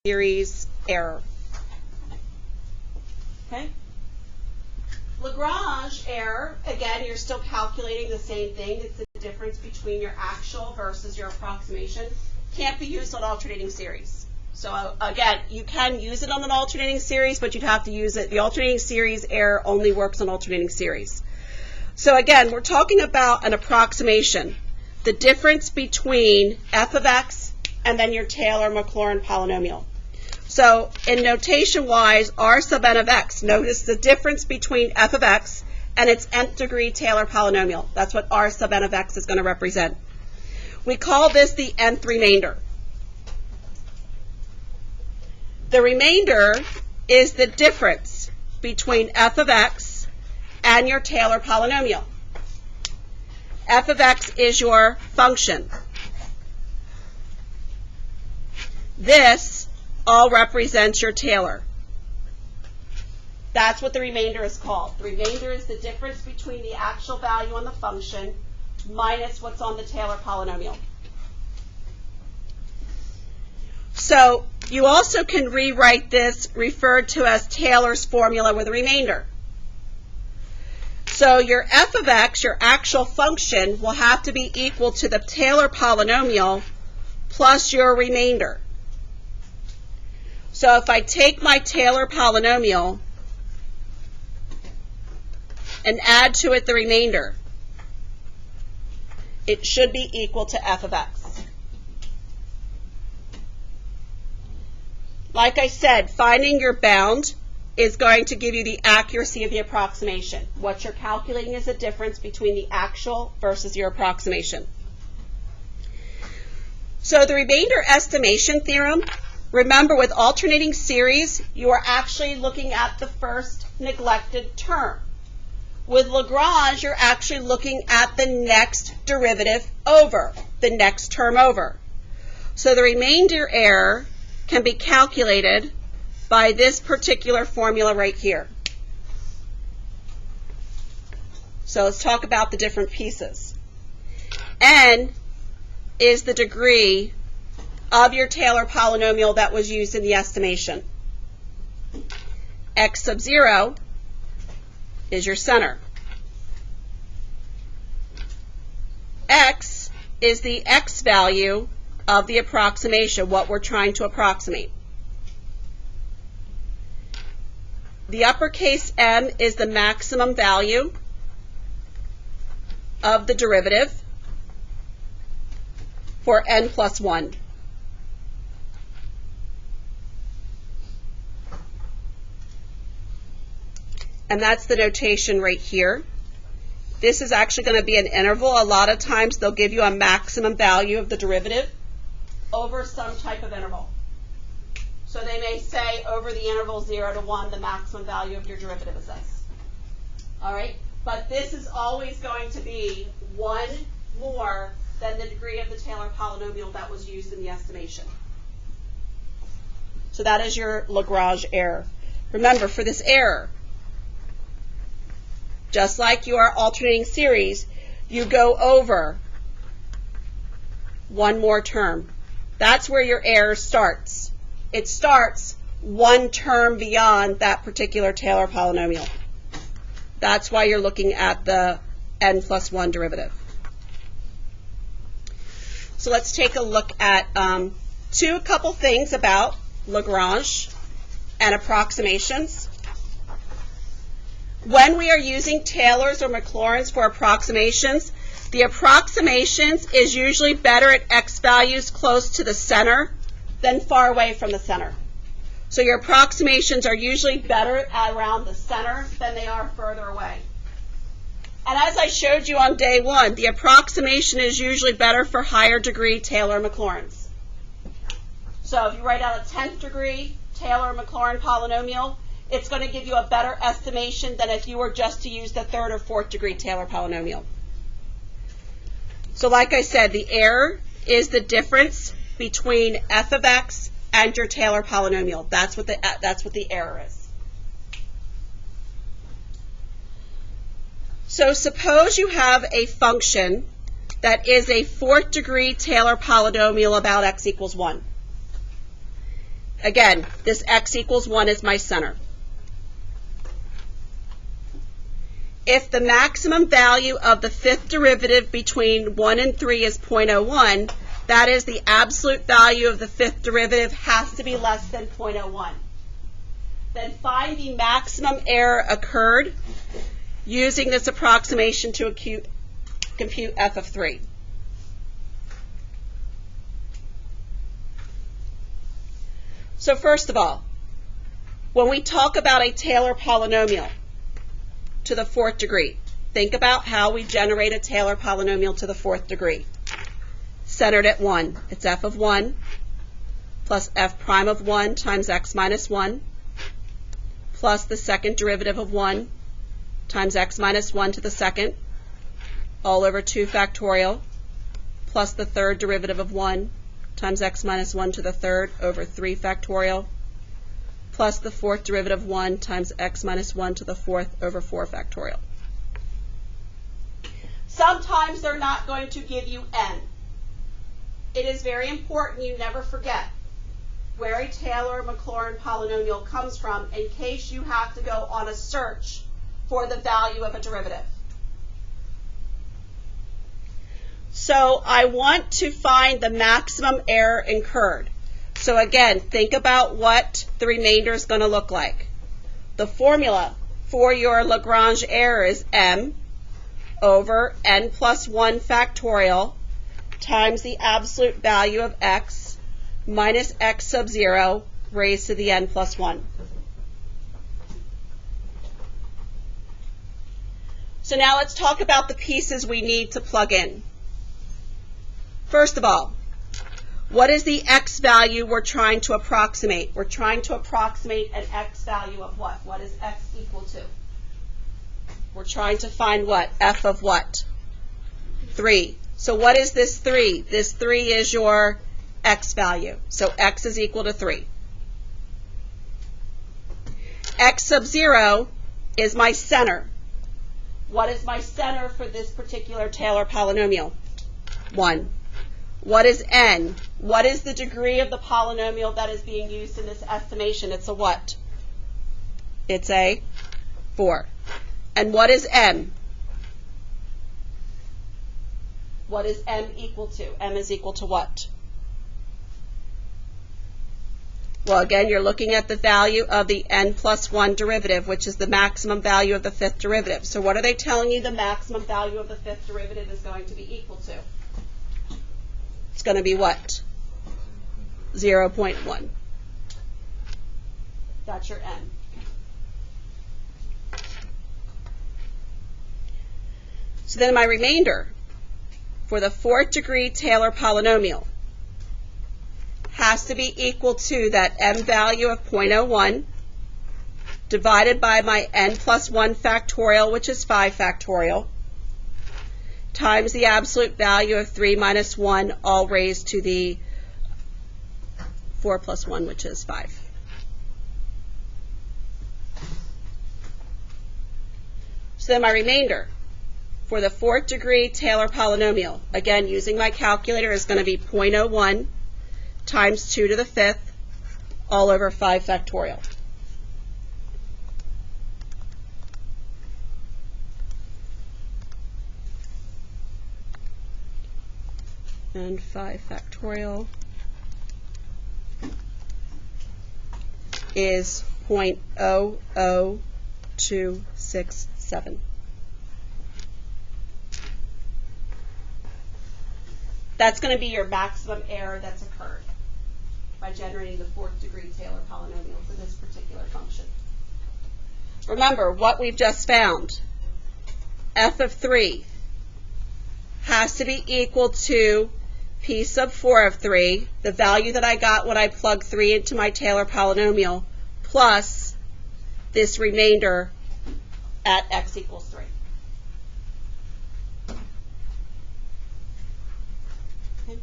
series error. Okay? Lagrange error, again, you're still calculating the same thing. It's the difference between your actual versus your approximation. Can't be used on alternating series. So again, you can use it on an alternating series, but you'd have to use it. The alternating series error only works on alternating series. So again, we're talking about an approximation. The difference between f of x and then your Taylor-Maclaurin polynomial. So in notation-wise, r sub n of x, notice the difference between f of x and its nth degree Taylor polynomial. That's what r sub n of x is going to represent. We call this the nth remainder. The remainder is the difference between f of x and your Taylor polynomial. F of x is your function. This all represents your Taylor. That's what the remainder is called. The remainder is the difference between the actual value on the function minus what's on the Taylor polynomial. So you also can rewrite this referred to as Taylor's formula with a remainder. So your f of x, your actual function, will have to be equal to the Taylor polynomial plus your remainder. So if I take my Taylor polynomial and add to it the remainder, it should be equal to f of x. Like I said, finding your bound is going to give you the accuracy of the approximation. What you're calculating is the difference between the actual versus your approximation. So the remainder estimation theorem, remember with alternating series, you are actually looking at the first neglected term. With Lagrange, you're actually looking at the next derivative over, the next term over. So the remainder error can be calculated by this particular formula right here. So let's talk about the different pieces. N is the degree of your Taylor polynomial that was used in the estimation. X sub 0 is your center. X is the x value of the approximation, what we're trying to approximate. The uppercase M is the maximum value of the derivative for n plus 1. And that's the notation right here. This is actually going to be an interval. A lot of times they'll give you a maximum value of the derivative over some type of interval. So they may say over the interval 0 to 1, the maximum value of your derivative is this. All right? But this is always going to be 1 more than the degree of the Taylor polynomial that was used in the estimation. So that is your Lagrange error. Remember, for this error, just like your alternating series, you go over 1 more term. That's where your error starts. It starts 1 term beyond that particular Taylor polynomial. That's why you're looking at the n plus 1 derivative. So let's take a look at a couple things about Lagrange and approximations. When we are using Taylors or Maclaurins for approximations, the approximations is usually better at x values close to the center than far away from the center. So your approximations are usually better at around the center than they are further away. And as I showed you on day 1, the approximation is usually better for higher degree Taylor-Maclaurins. So if you write out a 10th degree Taylor-Maclaurin polynomial, it's going to give you a better estimation than if you were just to use the 3rd or 4th degree Taylor polynomial. So like I said, the error is the difference between f of x and your Taylor polynomial. That's what the error is. So suppose you have a function that is a 4th degree Taylor polynomial about x equals 1. Again, this x equals 1 is my center. If the maximum value of the fifth derivative between 1 and 3 is 0.01, that is, the absolute value of the fifth derivative has to be less than 0.01. Then find the maximum error occurred using this approximation to compute f of 3. So first of all, when we talk about a Taylor polynomial to the fourth degree, think about how we generate a Taylor polynomial to the fourth degree. Centered at 1, it's f of 1 plus f prime of 1 times x minus 1 plus the second derivative of 1 times x minus 1 to the second all over 2 factorial plus the third derivative of 1 times x minus 1 to the third over 3 factorial plus the fourth derivative of 1 times x minus 1 to the fourth over 4 factorial. Sometimes they're not going to give you n. It is very important you never forget where a Taylor Maclaurin polynomial comes from in case you have to go on a search for the value of a derivative. So I want to find the maximum error incurred. So again, think about what the remainder is going to look like. The formula for your Lagrange error is m over n plus 1 factorial times the absolute value of x minus x sub 0 raised to the n plus 1. So now let's talk about the pieces we need to plug in. First of all, what is the x value we're trying to approximate? We're trying to approximate an x value of what? What is x equal to? We're trying to find what? F of what? 3. So what is this 3? This 3 is your x value. So x is equal to 3. X sub 0 is my center. What is my center for this particular Taylor polynomial? 1. What is n? What is the degree of the polynomial that is being used in this estimation? It's a what? It's a 4. And what is m? What is m equal to? M is equal to what? Well, again, you're looking at the value of the n plus 1 derivative, which is the maximum value of the fifth derivative. So what are they telling you the maximum value of the fifth derivative is going to be equal to? It's going to be what? 0.1. That's your n. So then my remainder for the fourth degree Taylor polynomial has to be equal to that m value of 0.01 divided by my n plus 1 factorial, which is 5 factorial, times the absolute value of 3 minus 1, all raised to the 4 plus 1, which is 5. So then my remainder for the fourth degree Taylor polynomial, again using my calculator, is going to be 0.01 times 2 to the fifth all over 5 factorial. And 5 factorial is 0.00267. That's going to be your maximum error that's occurred by generating the fourth degree Taylor polynomial for this particular function. Remember what we've just found. F of 3 has to be equal to P sub 4 of 3, the value that I got when I plugged 3 into my Taylor polynomial, plus this remainder at x equals 3. Okay.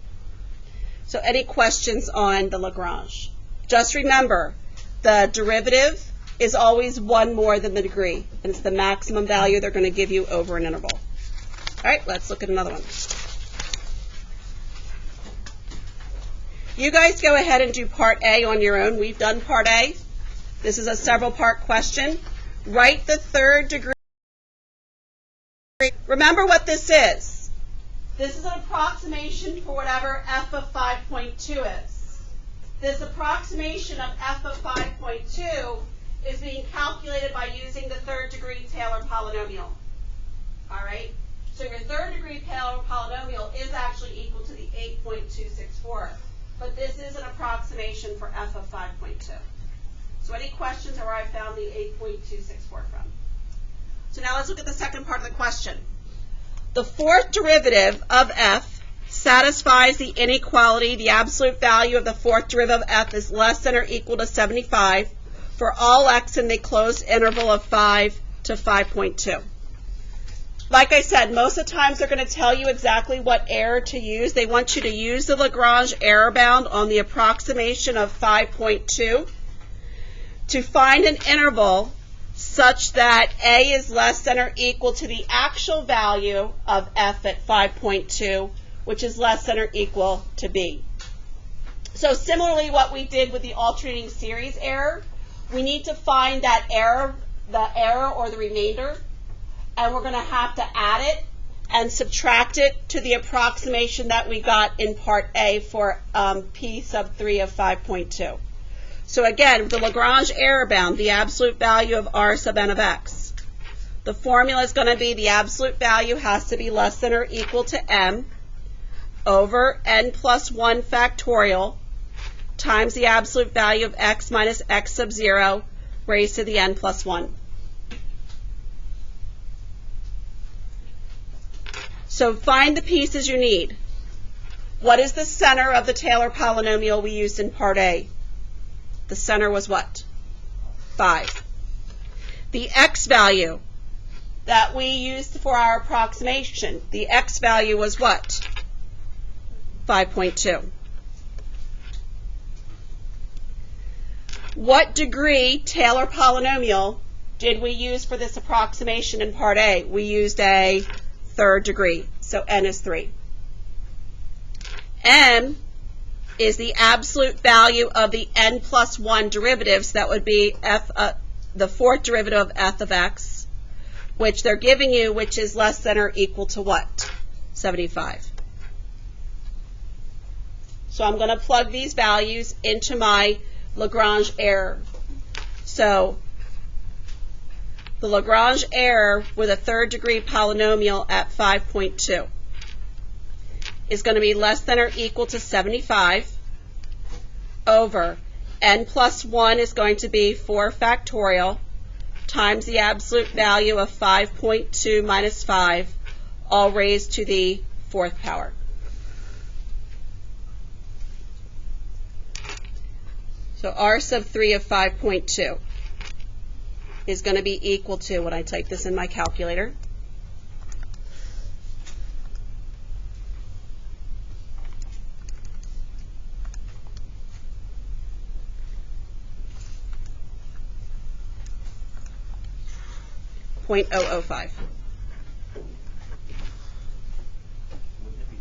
So any questions on the Lagrange? Just remember, the derivative is always one more than the degree, and it's the maximum value they're going to give you over an interval. All right, let's look at another one. You guys go ahead and do part A on your own. We've done part A. This is a several part question. Write the third degree. Remember what this is. This is an approximation for whatever f of 5.2 is. This approximation of f of 5.2 is being calculated by using the third degree Taylor polynomial. All right? So your third degree Taylor polynomial is actually equal to the 8.264. But this is an approximation for f of 5.2. So any questions on where I found the 8.264 from? So now let's look at the second part of the question. The fourth derivative of f satisfies the inequality. The absolute value of the fourth derivative of f is less than or equal to 75 for all x in the closed interval of 5 to 5.2. Like I said, most of the times they're going to tell you exactly what error to use. They want you to use the Lagrange error bound on the approximation of 5.2 to find an interval such that A is less than or equal to the actual value of f at 5.2, which is less than or equal to B. So similarly, what we did with the alternating series error, we need to find that error, the error or the remainder, and we're going to have to add it and subtract it to the approximation that we got in part A for P sub 3 of 5.2. So again, the Lagrange error bound, the absolute value of R sub n of x. The formula is going to be the absolute value has to be less than or equal to m over n plus 1 factorial times the absolute value of x minus x sub 0 raised to the n plus 1. So find the pieces you need. What is the center of the Taylor polynomial we used in part A? The center was what? 5. The x value that we used for our approximation, the x value was what? 5.2. What degree Taylor polynomial did we use for this approximation in part A? We used a third degree, so n is 3. M is the absolute value of the n plus 1 derivatives. That would be f, the fourth derivative of f of x, which they're giving you, which is less than or equal to what? 75. So I'm going to plug these values into my Lagrange error. So the Lagrange error with a third degree polynomial at 5.2 is going to be less than or equal to 75 over n plus 1 is going to be 4 factorial times the absolute value of 5.2 minus 5, all raised to the 4th power. So R sub 3 of 5.2 is going to be equal to, when I type this in my calculator, .005. Wouldn't it be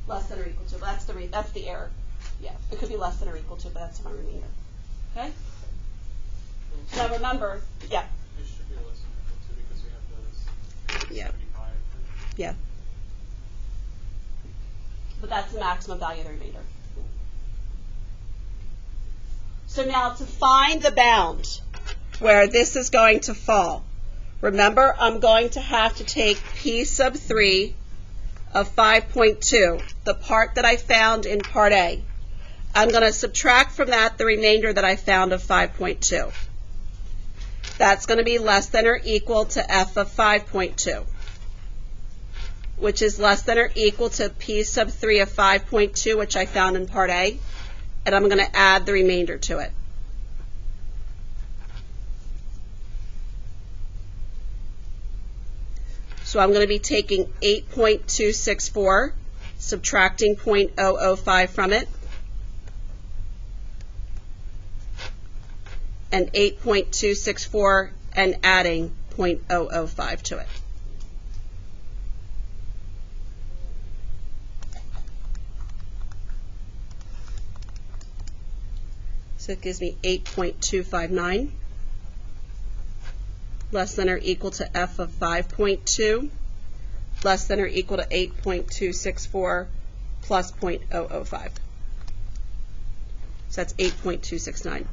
Less than or equal to. That's the error. Yeah, it could be less than or equal to, but that's my remainder. Okay? Now remember, yeah. It should be less than or equal to because we have those Yeah. 75. Yeah. But that's the maximum value of the remainder. So now to find the bound where this is going to fall, remember I'm going to have to take P sub 3 of 5.2, the part that I found in part A. I'm going to subtract from that the remainder that I found of 5.2. That's going to be less than or equal to f of 5.2, which is less than or equal to P sub 3 of 5.2, which I found in part A, and I'm going to add the remainder to it. So I'm going to be taking 8.264, subtracting 0.005 from it, and 8.264 and adding 0.005 to it. So it gives me 8.259 less than or equal to f of 5.2 less than or equal to 8.264 plus 0.005. So that's 8.269.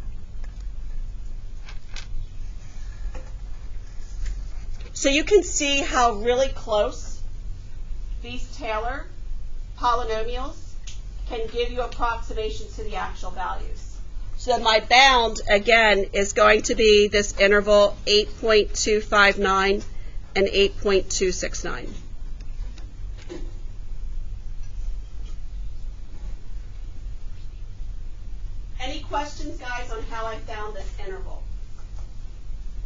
So you can see how really close these Taylor polynomials can give you approximations to the actual values. So my bound, again, is going to be this interval 8.259 and 8.269. Any questions, guys, on how I found this interval?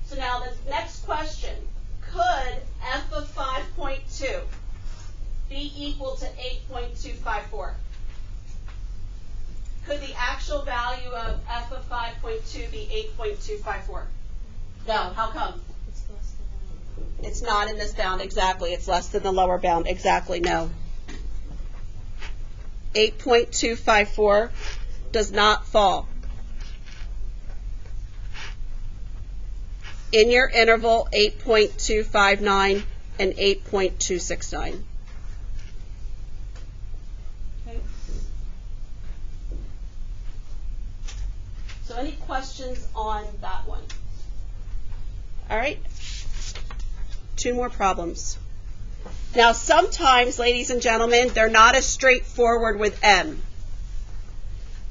So now the next question, could f of 5.2 be equal to 8.254? Could the actual value of f of 5.2 be 8.254? No. How come? It's not in this bound, exactly. It's less than the lower bound, exactly, no. 8.254 does not fall in your interval 8.259 and 8.269. Okay. So any questions on that one? All right. 2 more problems. Now sometimes, ladies and gentlemen, they're not as straightforward with M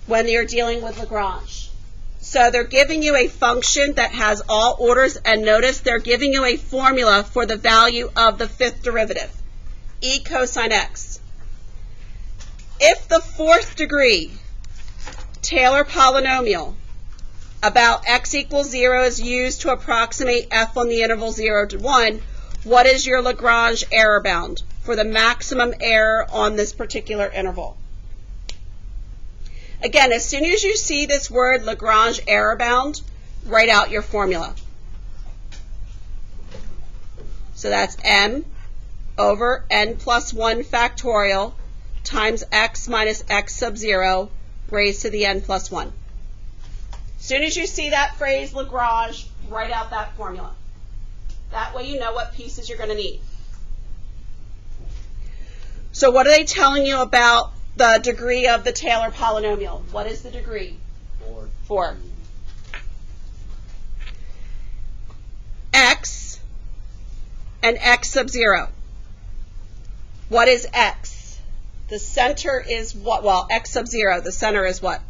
when you're dealing with Lagrange. So they're giving you a function that has all orders, and notice they're giving you a formula for the value of the fifth derivative, e cosine x. If the fourth degree Taylor polynomial about x equals 0 is used to approximate f on the interval 0 to 1, what is your Lagrange error bound for the maximum error on this particular interval? Again, as soon as you see this word Lagrange error bound, write out your formula. So that's m over n plus 1 factorial times x minus x sub 0 raised to the n plus 1. As soon as you see that phrase Lagrange, write out that formula. That way you know what pieces you're going to need. So what are they telling you about the degree of the Taylor polynomial? What is the degree? 4. X and x sub 0. What is x? The center is what? Well, x sub 0. The center is what?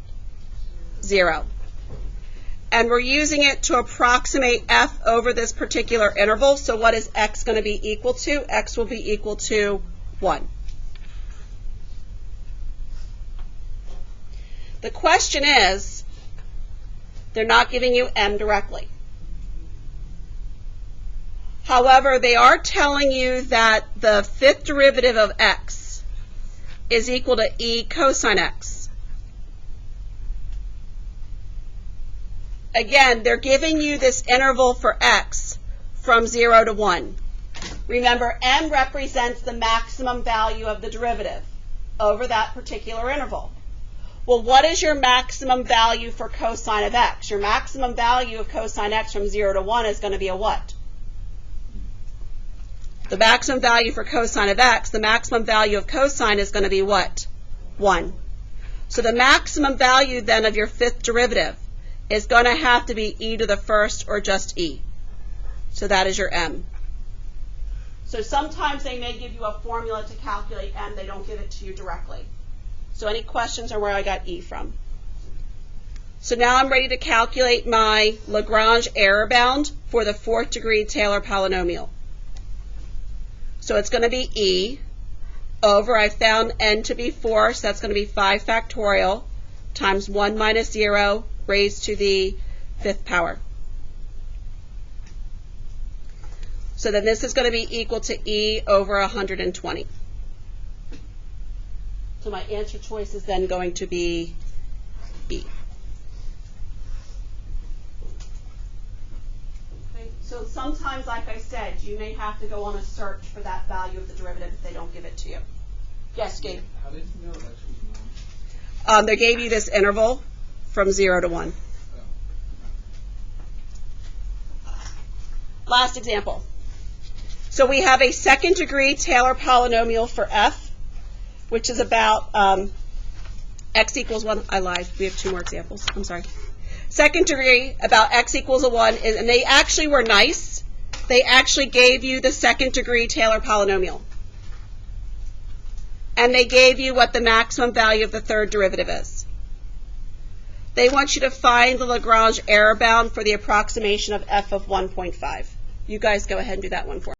0. And we're using it to approximate f over this particular interval. So what is x going to be equal to? X will be equal to 1. The question is, they're not giving you m directly. However, they are telling you that the fifth derivative of x is equal to e cosine x. Again, they're giving you this interval for x from 0 to 1. Remember, m represents the maximum value of the derivative over that particular interval. Well, what is your maximum value for cosine of x? Your maximum value of cosine x from 0 to 1 is going to be a what? The maximum value for cosine of x, the maximum value of cosine is going to be what? 1. So the maximum value then of your fifth derivative is going to have to be e to the first or just e. So that is your m. So sometimes they may give you a formula to calculate m. They don't give it to you directly. So any questions on where I got e from? So now I'm ready to calculate my Lagrange error bound for the fourth degree Taylor polynomial. So it's going to be e over, I found n to be 4, so that's going to be 5 factorial times 1 minus 0 raised to the fifth power. So then this is going to be equal to e over 120. So my answer choice is then going to be E. Okay, so sometimes, like I said, you may have to go on a search for that value of the derivative if they don't give it to you. Yes, Gabe? How did you know that she was known? They gave you this interval from 0 to 1. Last example. So we have a second degree Taylor polynomial for f, which is about x equals 1. I lied. We have 2 more examples. I'm sorry. Second degree about x equals 1, and they actually were nice. They actually gave you the second degree Taylor polynomial. And they gave you what the maximum value of the third derivative is. They want you to find the Lagrange error bound for the approximation of f of 1.5. You guys go ahead and do that one for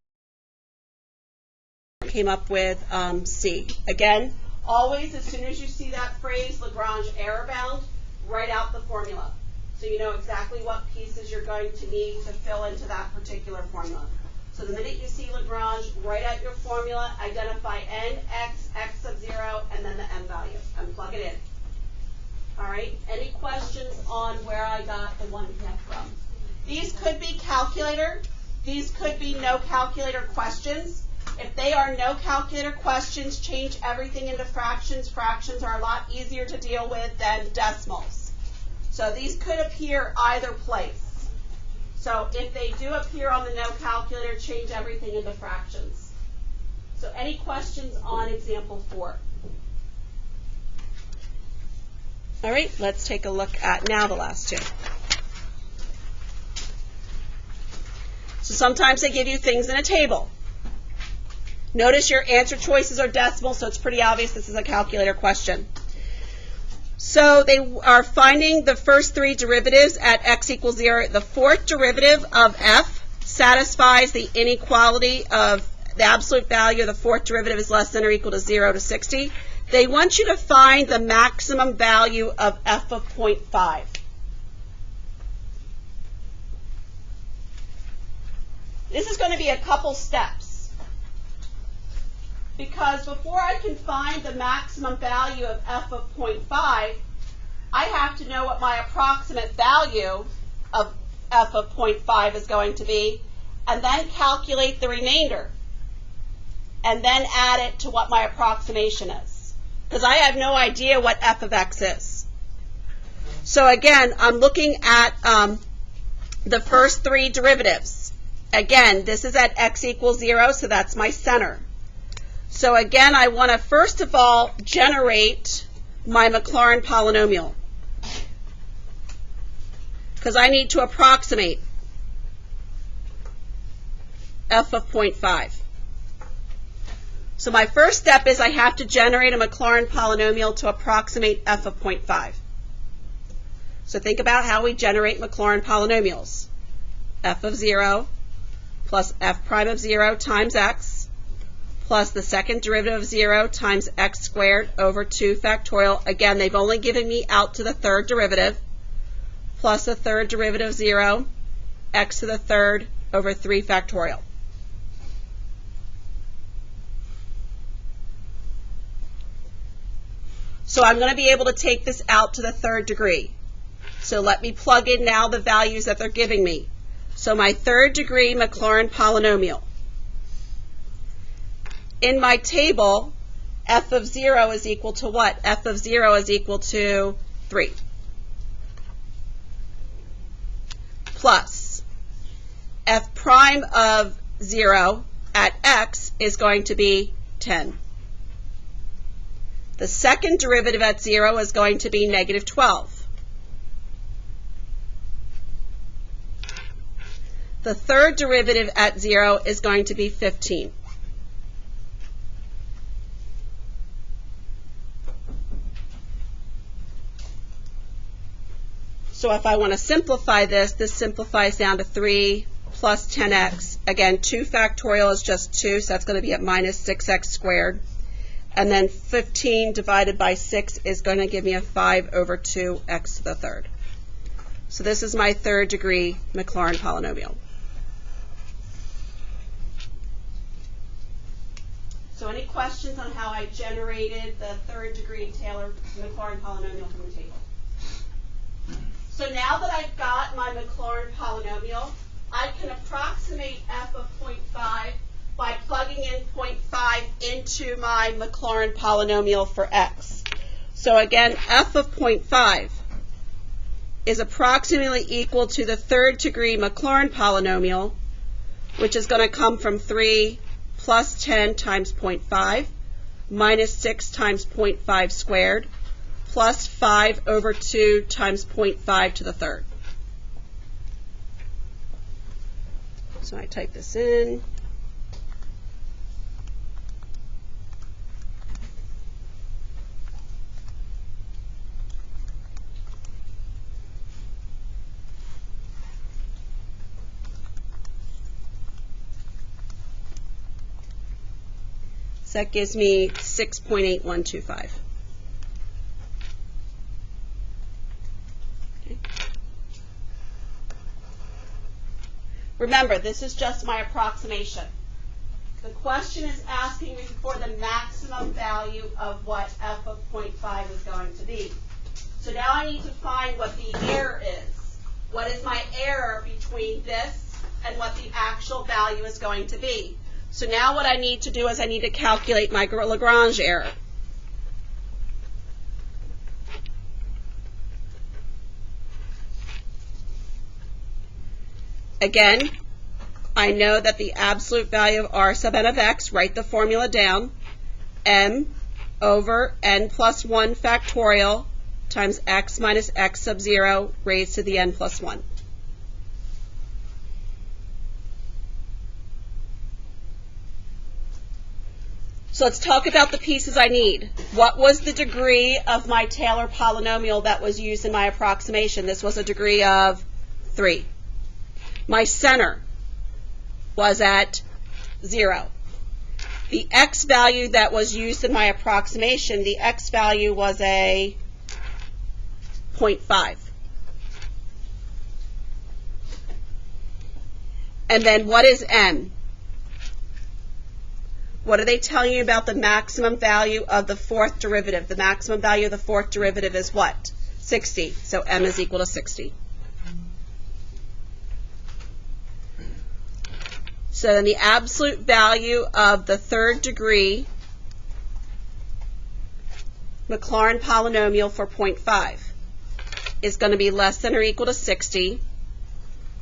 me. Came up with C. Again, always as soon as you see that phrase, Lagrange error bound, write out the formula. So you know exactly what pieces you're going to need to fill into that particular formula. So the minute you see Lagrange, write out your formula, identify n, x, x of 0, and then the m value, and plug it in. All right? Any questions on where I got the 1 from? These could be calculator. These could be no calculator questions. If they are no calculator questions, change everything into fractions. Fractions are a lot easier to deal with than decimals. So these could appear either place. So if they do appear on the no calculator, change everything into fractions. So any questions on example 4? All right, let's take a look at now the last 2. So sometimes they give you things in a table. Notice your answer choices are decimal, so it's pretty obvious this is a calculator question. So they are finding the first 3 derivatives at x equals 0. The fourth derivative of f satisfies the inequality of the absolute value of the fourth derivative is less than or equal to 0 to 60. They want you to find the maximum value of f of 0.5. This is going to be a couple steps, because before I can find the maximum value of f of 0.5, I have to know what my approximate value of f of 0.5 is going to be, and then calculate the remainder, and then add it to what my approximation is, because I have no idea what f of x is. So again, I'm looking at the first 3 derivatives. Again, this is at x equals 0, so that's my center. So again, I want to first of all generate my Maclaurin polynomial, because I need to approximate f of 0.5. So my first step is I have to generate a Maclaurin polynomial to approximate f of 0.5. So think about how we generate Maclaurin polynomials. F of 0 plus f prime of 0 times x plus the second derivative of 0 times x squared over 2 factorial. Again, they've only given me out to the third derivative, plus the third derivative of 0, x to the third over 3 factorial. So I'm going to be able to take this out to the third degree. So let me plug in now the values that they're giving me. So my third degree Maclaurin polynomial. In my table, f of 0 is equal to what? F of 0 is equal to 3. Plus f prime of 0 at x is going to be 10. The second derivative at 0 is going to be negative 12. The third derivative at 0 is going to be 15. So if I want to simplify this, this simplifies down to 3 plus 10x. Again, 2 factorial is just 2, so that's going to be at minus 6x squared. And then 15 divided by 6 is going to give me a 5 over 2x to the third. So this is my third degree Maclaurin polynomial. So any questions on how I generated the third degree Taylor Maclaurin polynomial from the table? So now that I've got my Maclaurin polynomial, I can approximate f of 0.5 by plugging in 0.5 into my Maclaurin polynomial for x. So again, f of 0.5 is approximately equal to the third degree Maclaurin polynomial, which is going to come from 3 plus 10 times 0.5 minus 6 times 0.5 squared plus 5 over 2 times 0.5 to the third. So I type this in. So that gives me 6.8125. Okay. Remember, this is just my approximation. The question is asking me for the maximum value of what f of 0.5 is going to be. So now I need to find what the error is. What is my error between this and what the actual value is going to be? So now what I need to do is I need to calculate my Lagrange error. Again, I know that the absolute value of r sub n of x, write the formula down, m over n plus 1 factorial times x minus x sub 0 raised to the n plus 1. So let's talk about the pieces I need. What was the degree of my Taylor polynomial that was used in my approximation? This was a degree of 3. My center was at 0. The x value that was used in my approximation, the x value was a 0.5. And then what is m? What are they telling you about the maximum value of the fourth derivative? The maximum value of the fourth derivative is what? 60. So m is equal to 60. So then the absolute value of the third degree Maclaurin polynomial for 0.5 is going to be less than or equal to 60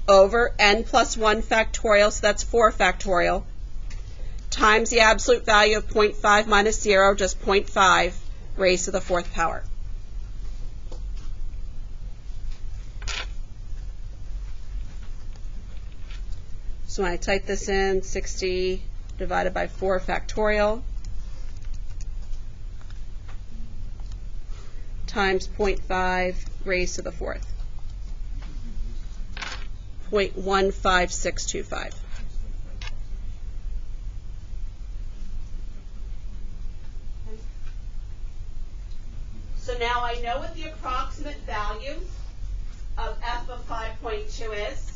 over n plus 1 factorial, so that's 4 factorial, times the absolute value of 0.5 minus 0, just 0.5, raised to the 4th power. So when I type this in, 60 divided by 4 factorial times 0.5 raised to the 4th. 0.15625. So now I know what the approximate value of f of 5.2 is.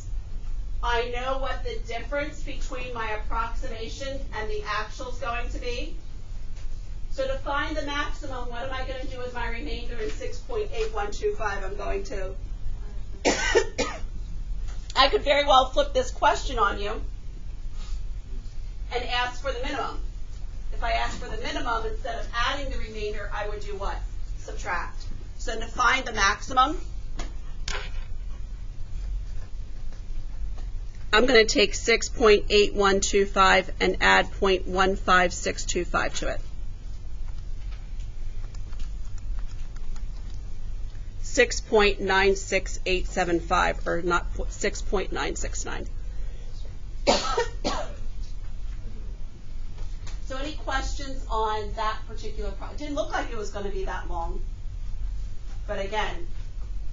I know what the difference between my approximation and the actual is going to be. So to find the maximum, what am I going to do with my remainder in 6.8125? I'm going to, I could very well flip this question on you and ask for the minimum. If I ask for the minimum, instead of adding the remainder, I would do what? Subtract. So to find the maximum, I'm going to take 6.8125 and add 0.15625 to it. 6.96875, or not 6.969. So any questions on that particular problem? It didn't look like it was going to be that long. But again,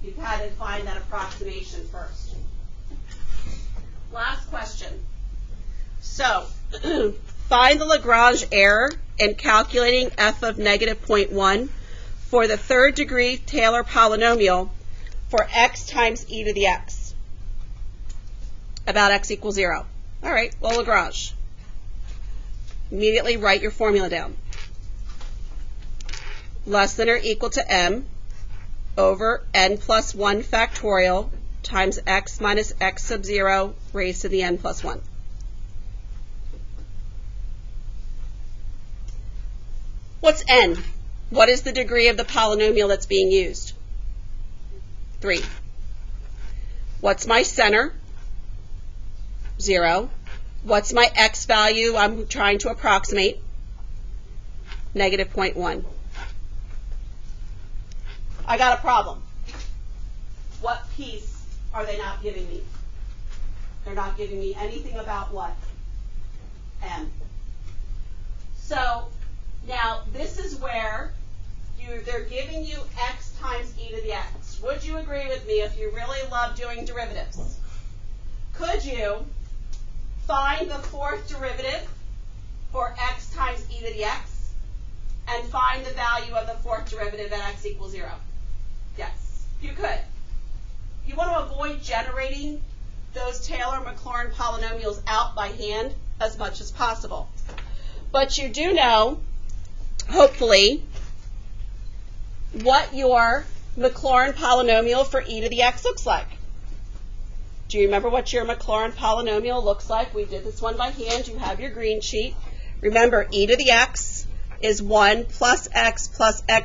you had to find that approximation first. Last question. So, find the Lagrange error in calculating f of negative 0.1 for the third degree Taylor polynomial for x times e to the x, about x equals 0. All right, well, Lagrange. Immediately write your formula down. Less than or equal to m over n plus 1 factorial times x minus x sub 0 raised to the n plus 1. What's n? What is the degree of the polynomial that's being used? 3. What's my center? 0. What's my x value I'm trying to approximate? Negative 0.1. I got a problem. What piece are they not giving me? They're not giving me anything about what? M. So now this is where they're giving you x times e to the x. Would you agree with me if you really love doing derivatives? Could you find the fourth derivative for x times e to the x and find the value of the fourth derivative at x equals 0? Yes, you could. You want to avoid generating those Taylor-Maclaurin polynomials out by hand as much as possible. But you do know, hopefully, what your Maclaurin polynomial for e to the x looks like. Do you remember what your Maclaurin polynomial looks like? We did this one by hand. You have your green sheet. Remember, e to the x is 1 plus x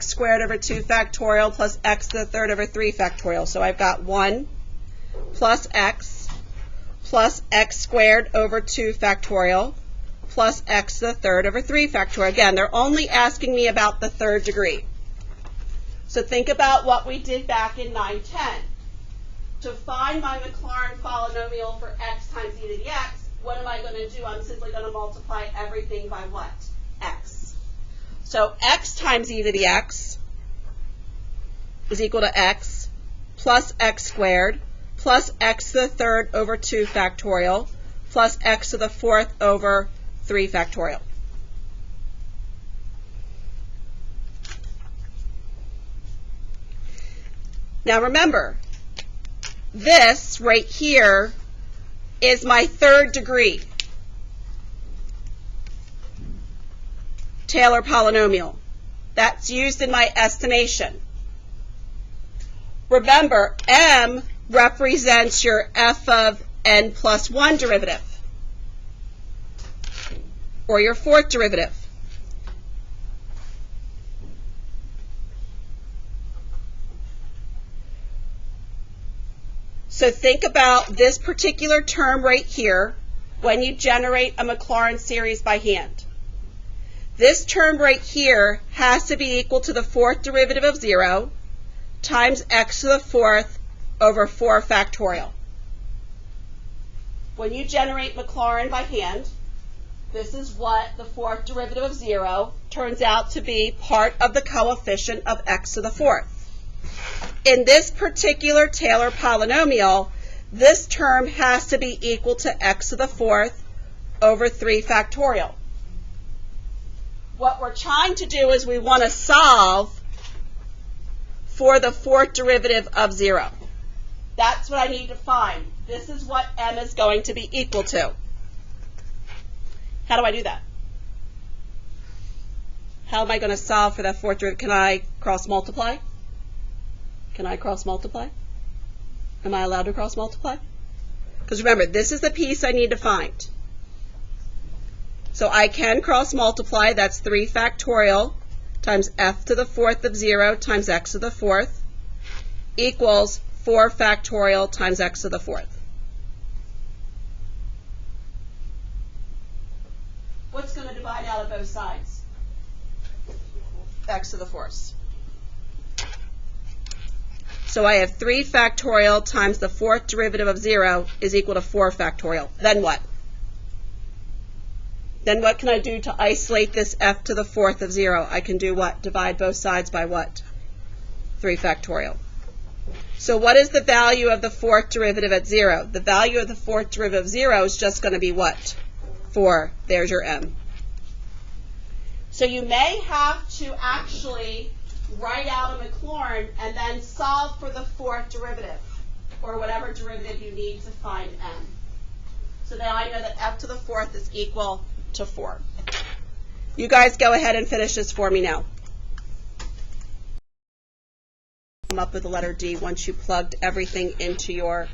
squared over 2 factorial plus x to the third over 3 factorial. So I've got 1 plus x squared over 2 factorial plus x to the third over 3 factorial. Again, they're only asking me about the third degree. So think about what we did back in 910. To find my Maclaurin polynomial for x times e to the x, what am I going to do? I'm simply going to multiply everything by what? X. So x times e to the x is equal to x plus x squared plus x to the third over 2 factorial plus x to the fourth over 3 factorial. Now remember, this right here is my third degree Taylor polynomial. That's used in my estimation. Remember, m represents your f of n plus 1 derivative, or your fourth derivative. So think about this particular term right here when you generate a Maclaurin series by hand. This term right here has to be equal to the fourth derivative of 0 times x to the fourth over 4 factorial. When you generate Maclaurin by hand, this is what the fourth derivative of 0 turns out to be part of the coefficient of x to the fourth. In this particular Taylor polynomial, this term has to be equal to x to the fourth over 3 factorial. What we're trying to do is we want to solve for the fourth derivative of 0. That's what I need to find. This is what m is going to be equal to. How do I do that? How am I going to solve for that fourth derivative? Can I cross multiply? Can I cross multiply? Am I allowed to cross multiply? Because remember, this is the piece I need to find. So I can cross multiply. That's 3 factorial times f to the fourth of 0 times x to the fourth equals 4 factorial times x to the fourth. What's going to divide out of both sides? X to the fourth. So I have 3 factorial times the fourth derivative of 0 is equal to 4 factorial. Then what? Then what can I do to isolate this f to the fourth of 0? I can do what? Divide both sides by what? 3 factorial. So what is the value of the fourth derivative at 0? The value of the fourth derivative of 0 is just going to be what? 4. There's your m. So you may have to actually write out a Maclaurin and then solve for the fourth derivative, or whatever derivative you need to find m. So now I know that f to the fourth is equal to 4. You guys go ahead and finish this for me now. Come up with the letter D once you plugged everything into your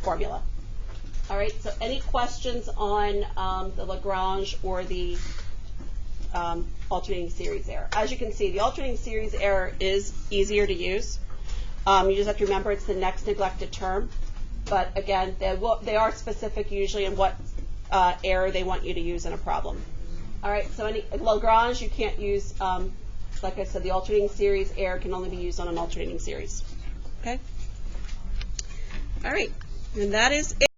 formula. All right, so any questions on the Lagrange or the alternating series error? As you can see, the alternating series error is easier to use. You just have to remember it's the next neglected term. But again, they are specific usually in what error they want you to use in a problem. All right, so any Lagrange, you can't use, like I said, the alternating series error can only be used on an alternating series. Okay? All right, and that is it.